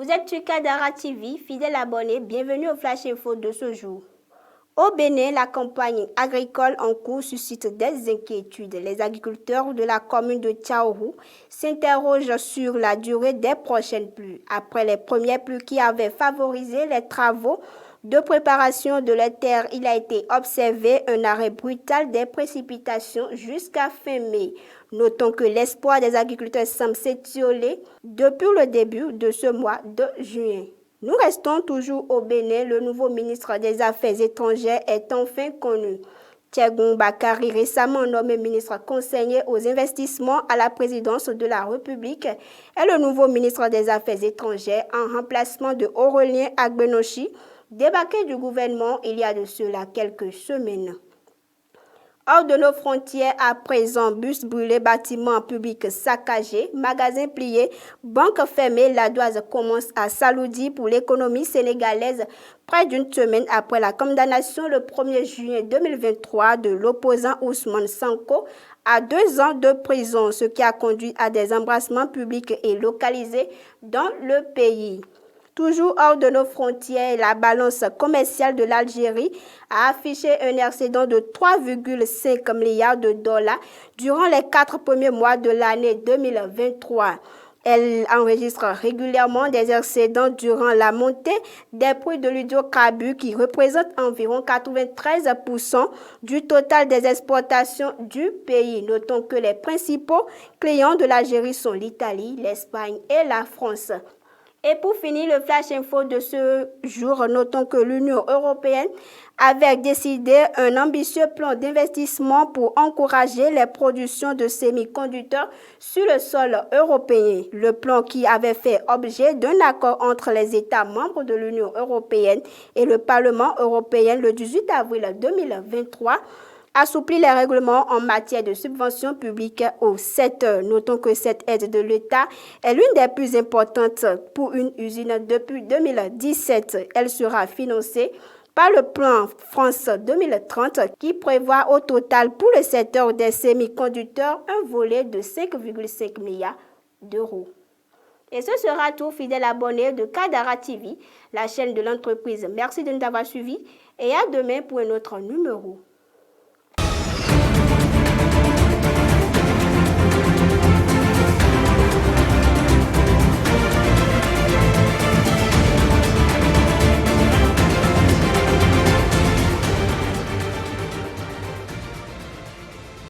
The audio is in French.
Vous êtes sur Kadara TV, fidèle abonné, bienvenue au Flash Info de ce jour. Au Bénin, la campagne agricole en cours suscite des inquiétudes. Les agriculteurs de la commune de Tchaourou s'interrogent sur la durée des prochaines pluies. Après les premières pluies qui avaient favorisé les travaux de préparation de la terre, il a été observé un arrêt brutal des précipitations jusqu'à fin mai. Notons que l'espoir des agriculteurs semble s'étioler depuis le début de ce mois de juin. Nous restons toujours au Bénin. Le nouveau ministre des Affaires étrangères est enfin connu. Tchegoun Bakari, récemment nommé ministre conseiller aux investissements à la présidence de la République, est le nouveau ministre des Affaires étrangères en remplacement de Aurélien Agbenochi, débarqué du gouvernement il y a de cela quelques semaines. Hors de nos frontières, à présent, bus brûlés, bâtiments publics saccagés, magasins pliés, banques fermées, l'Adoise commence à s'alourdir pour l'économie sénégalaise près d'une semaine après la condamnation le 1er juin 2023 de l'opposant Ousmane Sonko à 2 ans de prison, ce qui a conduit à des embrassements publics et localisés dans le pays. Toujours hors de nos frontières, la balance commerciale de l'Algérie a affiché un excédent de 3,5 milliards de dollars durant les 4 premiers mois de l'année 2023. Elle enregistre régulièrement des excédents durant la montée des prix de l'hydrocarbure qui représentent environ 93% du total des exportations du pays. Notons que les principaux clients de l'Algérie sont l'Italie, l'Espagne et la France. Et pour finir le flash info de ce jour, notons que l'Union européenne avait décidé un ambitieux plan d'investissement pour encourager les productions de semi-conducteurs sur le sol européen. Le plan qui avait fait objet d'un accord entre les États membres de l'Union européenne et le Parlement européen le 18 avril 2023 assouplit les règlements en matière de subventions publiques au secteur. Notons que cette aide de l'État est l'une des plus importantes pour une usine depuis 2017. Elle sera financée par le plan France 2030 qui prévoit au total pour le secteur des semi-conducteurs un volet de 5,5 milliards d'euros. Et ce sera tout, fidèle abonné de Kadara TV, la chaîne de l'entreprise. Merci de nous avoir suivis et à demain pour un autre numéro.